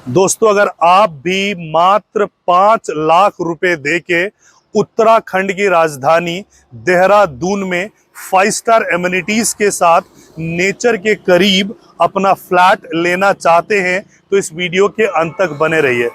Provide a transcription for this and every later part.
दोस्तों, अगर आप भी मात्र 5 लाख रुपए देके उत्तराखंड की राजधानी देहरादून में 5 स्टार एमिनिटीज के साथ नेचर के करीब अपना फ्लैट लेना चाहते हैं तो इस वीडियो के अंत तक बने रहिए।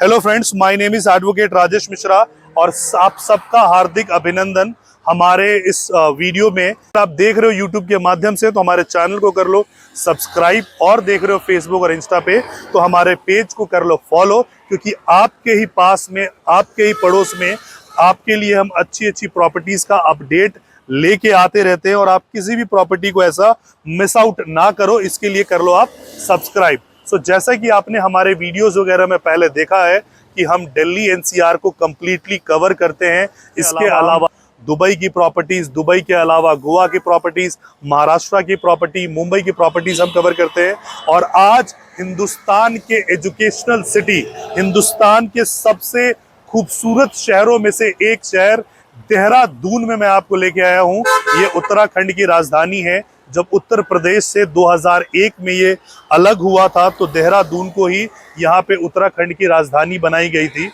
Hello friends, my name is advocate Rajesh Mishra और आप सबका हार्दिक अभिनंदन हमारे इस वीडियो में। आप देख रहे हो यूट्यूब के माध्यम से तो हमारे चैनल को कर लो सब्सक्राइब, और देख रहे हो फेसबुक और इंस्टा पे तो हमारे पेज को कर लो फॉलो, क्योंकि आपके ही पास में, आपके ही पड़ोस में आपके लिए हम अच्छी अच्छी प्रॉपर्टीज का अपडेट लेके आते रहते हैं और आप किसी भी प्रॉपर्टी को ऐसा मिस आउट ना करो, इसके लिए कर लो आप सब्सक्राइब। जैसा कि आपने हमारे वीडियोस वगैरह में पहले देखा है कि हम दिल्ली एनसीआर को कंप्लीटली कवर करते हैं। इसके अलावा दुबई की प्रॉपर्टीज, दुबई के अलावा गोवा की प्रॉपर्टीज, महाराष्ट्र की प्रॉपर्टी, मुंबई की प्रॉपर्टीज हम कवर करते हैं। और आज हिंदुस्तान के एजुकेशनल सिटी, हिंदुस्तान के सबसे खूबसूरत शहरों में से एक शहर देहरादून में मैं आपको लेके आया हूं। ये उत्तराखंड की राजधानी है। जब उत्तर प्रदेश से 2001 में ये अलग हुआ था तो देहरादून को ही यहाँ पे उत्तराखंड की राजधानी बनाई गई थी।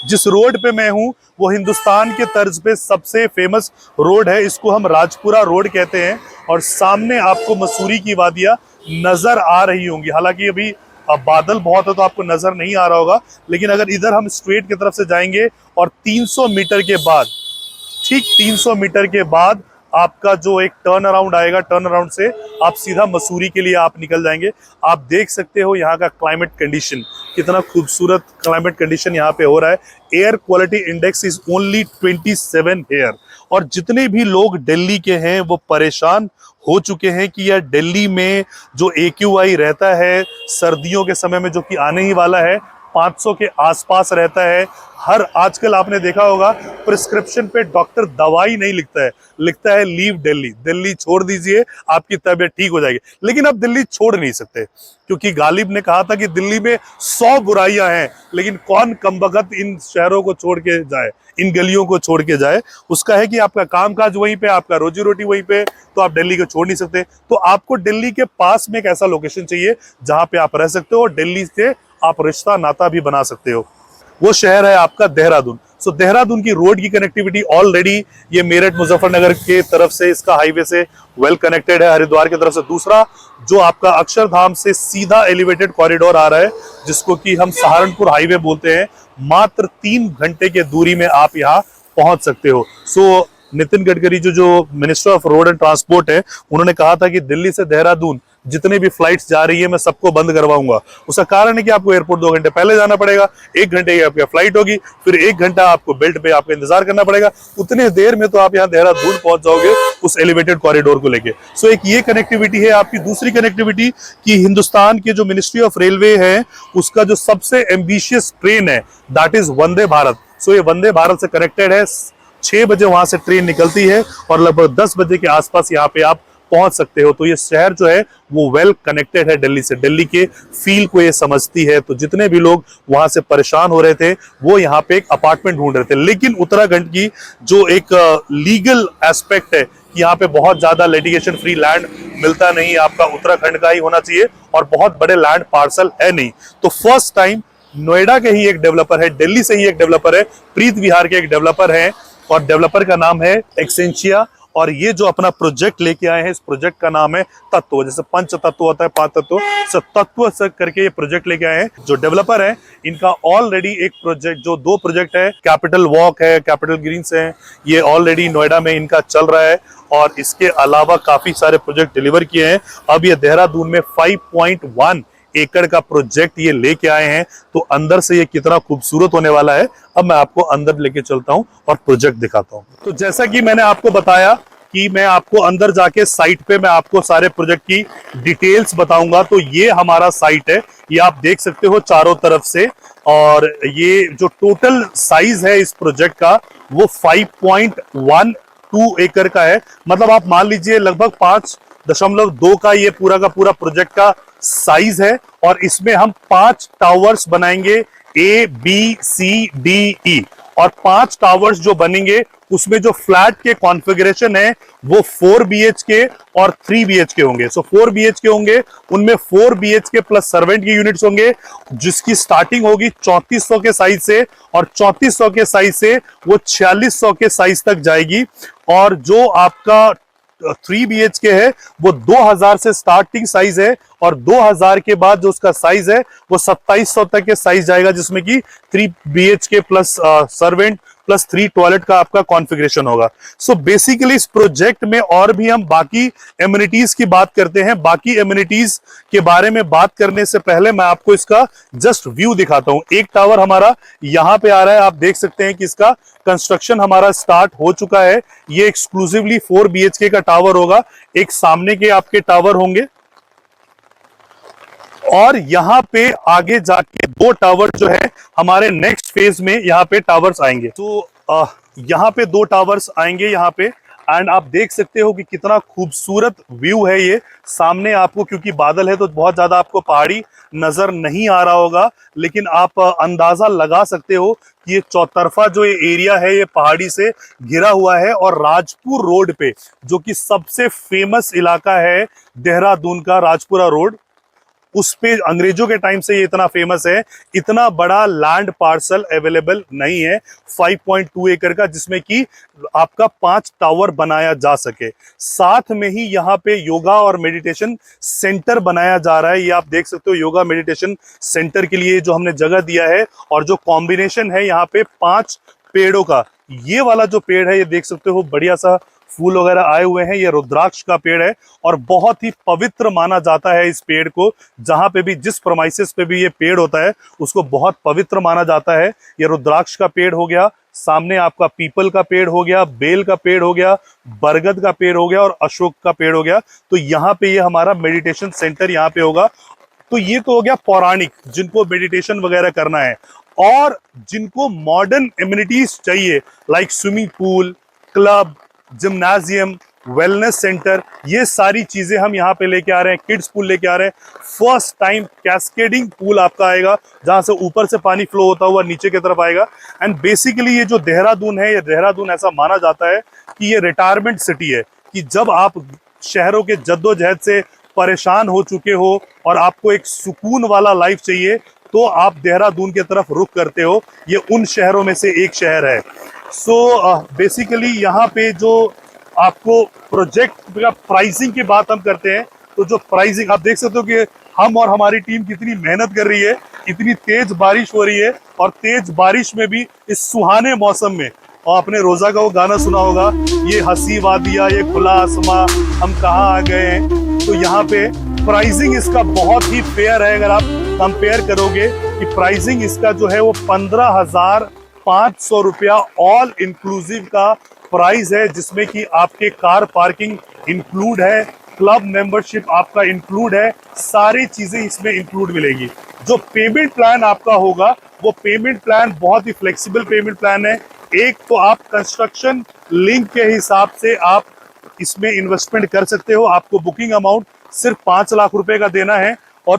जिस रोड पे मैं हूँ वो हिंदुस्तान के तर्ज पे सबसे फेमस रोड है, इसको हम राजपुरा रोड कहते हैं। और सामने आपको मसूरी की वादियाँ नजर आ रही होंगी। हालांकि अभी बादल बहुत है तो आपको नजर नहीं आ रहा होगा, लेकिन अगर इधर हम स्ट्रेट की तरफ से जाएंगे और 300 मीटर के बाद, ठीक 300 मीटर के बाद आपका जो एक टर्न अराउंड आएगा, टर्न अराउंड से आप सीधा मसूरी के लिए आप निकल जाएंगे। आप देख सकते हो यहाँ का क्लाइमेट कंडीशन, कितना खूबसूरत क्लाइमेट कंडीशन यहाँ पे हो रहा है। Air quality index is only 27 here. और जितने भी लोग दिल्ली के हैं वो परेशान हो चुके हैं कि यार दिल्ली में जो AQI रहता है सर्दियों के समय में, जो कि आने ही वाला है, 500 के आसपास रहता है। हर आजकल आपने देखा होगा प्रिस्क्रिप्शन पे डॉक्टर दवाई नहीं लिखता है, लिखता है लीव दिल्ली, दिल्ली छोड़ दीजिए आपकी तबीयत ठीक हो जाएगी। लेकिन अब दिल्ली छोड़ नहीं सकते, क्योंकि गालिब ने कहा था कि दिल्ली में 100 बुराइयां हैं, लेकिन कौन कमबख्त इन शहरों को छोड़ के जाए, इन गलियों को छोड़ के जाए। उसका है कि आपका कामकाज वहीं पे, आपका रोजी रोटी वहीं पे, तो आप दिल्ली को छोड़ नहीं सकते। तो आपको दिल्ली के पास में एक ऐसा लोकेशन चाहिए जहां पे आप रह सकते हो और दिल्ली से आप रिश्ता नाता भी बना सकते हो। वो शहर है आपका देहरादून। देहरादून की रोड की कनेक्टिविटी ऑलरेडी ये मेरठ मुजफ्फरनगर के तरफ से इसका हाईवे से वेल कनेक्टेड है, हरिद्वार की तरफ से। दूसरा जो आपका अक्षरधाम से सीधा एलिवेटेड कॉरिडोर आ रहा है, जिसको कि हम सहारनपुर हाईवे बोलते हैं, मात्र 3 घंटे के दूरी में आप यहाँ पहुंच सकते हो। नितिन गडकरी जो minister of road and transport है, उन्होंने कहा था कि दिल्ली से देहरादून जितने भी फ्लाइट्स जा रही है मैं सबको बंद करवाऊंगा। उसका कारण है कि आपको एयरपोर्ट 2 घंटे पहले जाना पड़ेगा, 1 घंटे की आपकी फ्लाइट होगी, फिर 1 घंटा आपको बेल्ट पे आपको इंतजार करना पड़ेगा। उतने देर में तो आप यहाँ देहरादून पहुंच जाओगे उस एलिवेटेड कॉरिडोर को लेके। एक ये कनेक्टिविटी है आपकी। दूसरी कनेक्टिविटी की हिंदुस्तान के जो मिनिस्ट्री ऑफ रेलवे है उसका जो सबसे एम्बिशियस ट्रेन है दैट इज वंदे भारत। ये वंदे भारत से कनेक्टेड है। 6 बजे वहां से ट्रेन निकलती है और लगभग 10 बजे के आसपास यहाँ पे आप पहुंच सकते हो। तो ये शहर जो है वो वेल कनेक्टेड है दिल्ली से, दिल्ली के फील को ये समझती है। तो जितने भी लोग वहां से परेशान हो रहे थे वो यहाँ पे एक अपार्टमेंट ढूंढ रहे थे। लेकिन उत्तराखंड की जो एक लीगल एस्पेक्ट है कि यहाँ पे बहुत ज्यादा लिटिगेशन फ्री लैंड मिलता नहीं, आपका उत्तराखंड का ही होना चाहिए और बहुत बड़े लैंड पार्सल है नहीं। तो फर्स्ट टाइम नोएडा के ही एक डेवलपर है, दिल्ली से ही एक डेवलपर है, प्रीत विहार के एक डेवलपर है और डेवलपर का नाम है एक्सेंशिया। और ये जो अपना प्रोजेक्ट लेके आए हैं, इस प्रोजेक्ट का नाम है तत्व। जैसे पंच तत्व होता है, 5 तत्व, तत्व से करके ये प्रोजेक्ट लेके आए हैं। जो डेवलपर है इनका ऑलरेडी एक प्रोजेक्ट, जो 2 प्रोजेक्ट है, कैपिटल वॉक है, कैपिटल ग्रीन्स है, ये ऑलरेडी नोएडा में इनका चल रहा है। और इसके अलावा काफी सारे प्रोजेक्ट डिलीवर किए हैं। अब ये देहरादून में 5.1 एकड़ का प्रोजेक्ट ये लेके आए हैं। तो अंदर से ये कितना खूबसूरत होने वाला है, अब मैं आपको अंदर लेके चलता हूं और प्रोजेक्ट दिखाता हूं। तो जैसा कि मैंने आपको बताया कि मैं आपको अंदर जाके साइट पे मैं आपको सारे प्रोजेक्ट की डिटेल्स बताऊंगा। तो ये हमारा साइट है, ये आप देख सकते हो चारों तरफ से। और ये जो टोटल साइज है इस प्रोजेक्ट का वो 5.12 एकड़ का है। मतलब आप मान लीजिए लगभग 5.2 का ये पूरा का पूरा प्रोजेक्ट का साइज है। और इसमें हम 5 टावर्स बनाएंगे, A, B, C, D, E। और 5 टावर्स जो बनेंगे उसमें जो फ्लैट के कॉन्फ़िगरेशन है वो 4 BHK और 3 BHK होंगे। सो 4 BHK होंगे, उनमें 4 BHK प्लस सर्वेंट के यूनिट्स होंगे, जिसकी स्टार्टिंग होगी 3400 के साइज से, और 3400 के साइज से वो 4600 के साइज तक जाएगी। और जो आपका 3 BHK है वो 2000 से स्टार्टिंग साइज है, और 2000 के बाद जो उसका साइज है वो 2700 तक के साइज जाएगा, जिसमें कि 3 BHK plus servant plus 3 toilet का आपका कॉन्फ़िगरेशन होगा। सो बेसिकली इस प्रोजेक्ट में और भी हम बाकी एमिनिटीज की बात करते हैं। बाकी एमिनिटीज के बारे में बात करने से पहले मैं आपको इसका जस्ट व्यू दिखाता हूं। एक टावर हमारा यहां पे आ रहा है, आप देख सकते हैं कि इसका कंस्ट्रक्शन हमारा स्टार्ट हो चुका है। ये एक्सक्लूसिवली 4 BHK का टावर होगा। एक सामने के आपके टावर होंगे, और यहां पे आगे जाके 2 टावर जो है हमारे नेक्स्ट फेज में यहां पे टावर्स आएंगे। तो यहां पे 2 टावर्स आएंगे यहां पे, एंड आप देख सकते हो कि कितना खूबसूरत व्यू है ये। सामने आपको, क्योंकि बादल है तो बहुत ज्यादा आपको पहाड़ी नजर नहीं आ रहा होगा, लेकिन आप अंदाजा लगा सकते हो कि ये चौतरफा जो ये एरिया है ये पहाड़ी से घिरा हुआ है। और राजपुर रोड पे, जो कि सबसे फेमस इलाका है देहरादून का, राजपुरा रोड, उस पे अंग्रेजों के टाइम से ये इतना फेमस है। इतना बड़ा लैंड पार्सल अवेलेबल नहीं है 5.2 एकड़ का, जिसमें कि आपका 5 टावर बनाया जा सके। साथ में ही यहाँ पे योगा और मेडिटेशन सेंटर बनाया जा रहा है। ये आप देख सकते हो, योगा मेडिटेशन सेंटर के लिए जो हमने जगह दिया है, और जो कॉम्बिनेशन है यहाँ पे 5 पेड़ों का। ये वाला जो पेड़ है ये देख सकते हो, बढ़िया सा फूल वगैरह आए हुए हैं। ये रुद्राक्ष का पेड़ है, और बहुत ही पवित्र माना जाता है इस पेड़ को। जहां पे भी, जिस प्रमाइसिस पे भी ये पेड़ होता है, उसको बहुत पवित्र माना जाता है। ये रुद्राक्ष का पेड़ हो गया, सामने आपका पीपल का पेड़ हो गया, बेल का पेड़ हो गया, बरगद का पेड़ हो गया, और अशोक का पेड़ हो गया। तो यहाँ पे ये हमारा मेडिटेशन सेंटर यहाँ पे होगा। तो ये तो हो गया पौराणिक, जिनको मेडिटेशन वगैरह करना है। और जिनको मॉडर्न एमिनिटीज चाहिए, like swimming pool, club, gymnasium, wellness centre, ये सारी चीजें हम यहाँ पे लेके आ रहे हैं। किड्स पूल लेके आ रहे हैं। फर्स्ट टाइम कैस्केडिंग पूल आपका आएगा, जहां से ऊपर से पानी फ्लो होता हुआ नीचे की तरफ आएगा। एंड बेसिकली ये जो देहरादून है, ये देहरादून ऐसा माना जाता है कि ये रिटायरमेंट सिटी है, कि जब आप शहरों के जद्दोजहद से परेशान हो चुके हो और आपको एक सुकून वाला लाइफ चाहिए, तो आप देहरादून की तरफ रुख करते हो। ये उन शहरों में से एक शहर है। सो बेसिकली यहाँ पे जो आपको प्रोजेक्ट का प्राइसिंग की बात हम करते हैं, तो जो प्राइसिंग आप देख सकते हो कि हम और हमारी टीम कितनी मेहनत कर रही है। इतनी तेज बारिश हो रही है, और तेज बारिश में भी इस सुहाने मौसम में, और आपने रोजा का वो गाना सुना होगा, ये हंसी वादिया, ये खुला आसमां, हम कहाँ आ गए हैं। तो यहाँ पे प्राइसिंग इसका बहुत ही फेयर है। अगर आप कंपेयर करोगे कि प्राइसिंग इसका जो है वो 15,500 रुपया ऑल इंक्लूसिव का प्राइस है, जिसमें कि आपके कार पार्किंग इंक्लूड है, क्लब मेंबरशिप आपका इंक्लूड है, सारी चीजें इसमें इंक्लूड मिलेगी। जो पेमेंट प्लान आपका होगा, वो पेमेंट प्लान बहुत ही फ्लेक्सिबल पेमेंट प्लान है। एक तो आप कंस्ट्रक्शन लिंक के हिसाब से आप इसमें इन्वेस्टमेंट कर सकते हो। आपको बुकिंग अमाउंट सिर्फ 5 लाख रुपए का देना है, और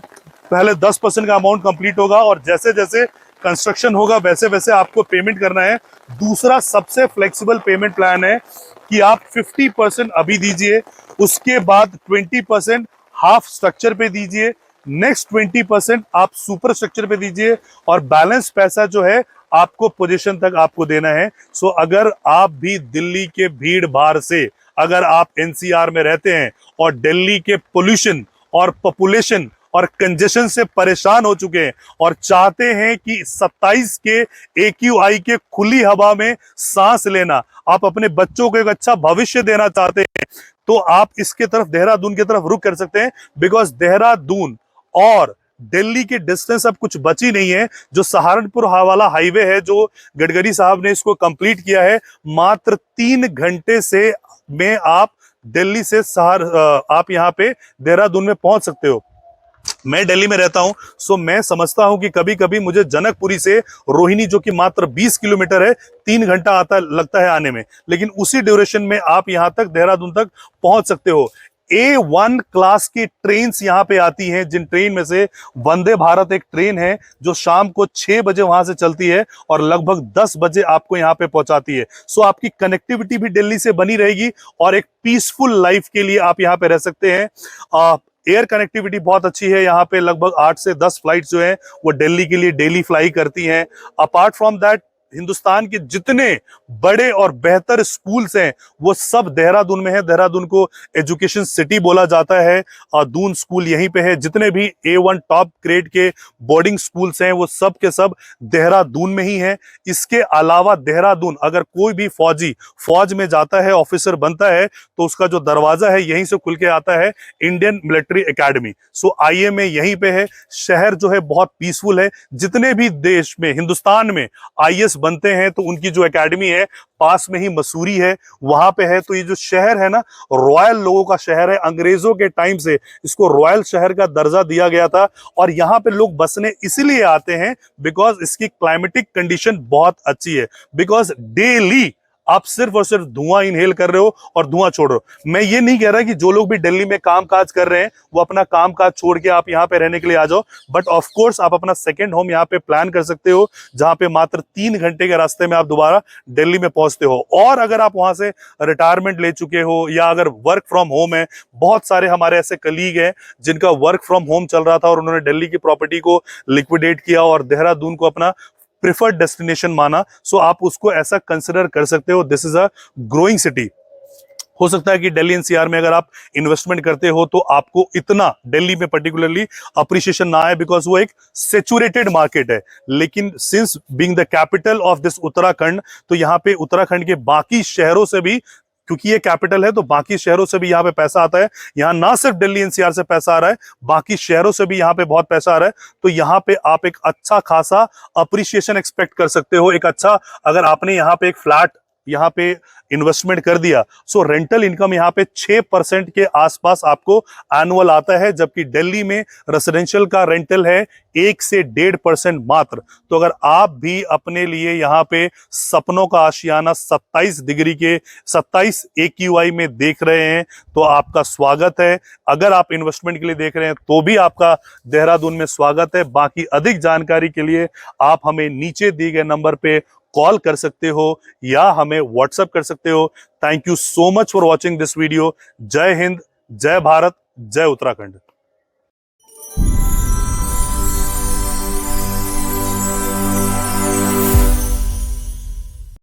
पहले 10% का अमाउंट कंप्लीट होगा, और जैसे जैसे कंस्ट्रक्शन होगा वैसे वैसे आपको पेमेंट करना है। दूसरा सबसे फ्लेक्सिबल पेमेंट प्लान है कि आप 50% अभी दीजिए, उसके बाद 20% हाफ स्ट्रक्चर पे दीजिए, नेक्स्ट 20% आप सुपर स्ट्रक्चर पे दीजिए, और बैलेंस पैसा जो है आपको पोजीशन तक आपको देना है। सो अगर आप भी दिल्ली के भीड़ भाड़ से, अगर आप एनसीआर में रहते हैं और दिल्ली के पोल्यूशन और पॉपुलेशन और कंजेशन से परेशान हो चुके हैं, और चाहते हैं कि 27 के AQI के खुली हवा में सांस लेना, आप अपने बच्चों को एक अच्छा भविष्य देना चाहते हैं, तो आप इसके तरफ, देहरादून की तरफ रुख कर सकते हैं। बिकॉज देहरादून और दिल्ली की डिस्टेंस अब कुछ बची नहीं है। जो सहारनपुर वाला हाईवे है, जो गडकरी साहब ने इसको कंप्लीट किया है, मात्र 3 घंटे से में आप दिल्ली से आप यहाँ पे देहरादून में पहुंच सकते हो। मैं दिल्ली में रहता हूं, सो मैं समझता हूं कि कभी कभी मुझे जनकपुरी से रोहिणी, जो कि मात्र 20 किलोमीटर है, 3 घंटा लगता है आने में, लेकिन उसी ड्यूरेशन में आप यहां तक देहरादून तक पहुंच सकते हो। A1 क्लास की ट्रेन्स यहाँ पे आती हैं, जिन ट्रेन में से वंदे भारत एक ट्रेन है जो शाम को 6 बजे वहां से चलती है और लगभग 10 बजे आपको यहाँ पे पहुंचाती है। सो आपकी कनेक्टिविटी भी दिल्ली से बनी रहेगी और एक पीसफुल लाइफ के लिए आप यहाँ पे रह सकते हैं। एयर कनेक्टिविटी बहुत अच्छी है यहाँ पे, लगभग 8 से 10 फ्लाइट जो है वो दिल्ली के लिए डेली फ्लाई करती हैं। अपार्ट फ्रॉम दैट, हिंदुस्तान के जितने बड़े और बेहतर स्कूल्स हैं वो सब देहरादून में है। देहरादून को एजुकेशन सिटी बोला जाता है और दून स्कूल यहीं पे है। जितने भी A1 टॉप ग्रेड के बोर्डिंग स्कूल्स हैं वो सब के सब देहरादून में ही हैं। इसके अलावा देहरादून, अगर कोई भी फौज में जाता है, ऑफिसर बनता है, तो उसका जो दरवाजा है यहीं से खुल के आता है, इंडियन मिलिट्री एकेडमी। सो IMA यहीं पे है। शहर जो है बहुत पीसफुल है। जितने भी देश में, हिंदुस्तान में IAS बनते हैं तो उनकी जो एकेडमी है पास में ही मसूरी है, वहां पे है। तो ये जो शहर है ना, रॉयल लोगों का शहर है। अंग्रेजों के टाइम से इसको रॉयल शहर का दर्जा दिया गया था और यहाँ पे लोग बसने इसलिए आते हैं बिकॉज इसकी क्लाइमेटिक कंडीशन बहुत अच्छी है। बिकॉज डेली आप सिर्फ और सिर्फ धुआं इनहेल कर रहे हो और धुआं छोड़ रहे हो। मैं ये नहीं कह रहा कि जो लोग भी दिल्ली में काम काज कर रहे हैं वो अपना काम काज छोड़ के आप यहाँ पे रहने के लिए आ जाओ, बट ऑफ कोर्स आप अपना सेकंड होम यहाँ पे प्लान कर सकते हो, जहां पे मात्र 3 घंटे के रास्ते में आप दोबारा दिल्ली में पहुंचते हो। और अगर आप वहां से रिटायरमेंट ले चुके हो या अगर वर्क फ्रॉम होम है, बहुत सारे हमारे ऐसे कलीग हैं जिनका वर्क फ्रॉम होम चल रहा था और उन्होंने दिल्ली की प्रॉपर्टी को लिक्विडेट किया और देहरादून को अपना प्रिफर्ड डेस्टिनेशन माना। सो आप उसको ऐसा कंसिडर कर सकते हो। This is a growing city. हो सकता है कि दिल्ली NCR में अगर आप इन्वेस्टमेंट करते हो तो आपको इतना दिल्ली में पर्टिकुलरली अप्रिशिएशन ना आए, बिकॉज वो एक सेचुरेटेड मार्केट है। लेकिन since being the capital of this Uttarakhand, तो यहाँ पे उत्तराखंड के बाकी शहरों से भी, क्योंकि ये कैपिटल है तो बाकी शहरों से भी यहाँ पे पैसा आता है। यहाँ ना सिर्फ दिल्ली NCR से पैसा आ रहा है, बाकी शहरों से भी यहाँ पे बहुत पैसा आ रहा है। तो यहाँ पे आप एक अच्छा खासा अप्रिशिएशन एक्सपेक्ट कर सकते हो। एक अच्छा, अगर आपने यहाँ पे एक फ्लैट यहाँ पे इन्वेस्टमेंट कर दिया, सो रेंटल इनकम यहाँ पे 6% के आसपास आपको एनुअल आता है, जबकि दिल्ली में रेसिडेंशियल का रेंटल है 1 से 1.5% मात्र। तो अगर आप भी अपने लिए यहाँ पे सपनों का आशियाना 27 AQI में देख रहे हैं तो आपका स्वागत है। अगर आप इन्वेस्टमेंट के लिए देख रहे हैं तो भी आपका देहरादून में स्वागत है। बाकी अधिक जानकारी के लिए आप हमें नीचे दिए गए नंबर पे कॉल कर सकते हो या हमें व्हाट्सएप कर सकते हो। Thank you so much for watching this video. जय हिंद, जय भारत, जय उत्तराखंड।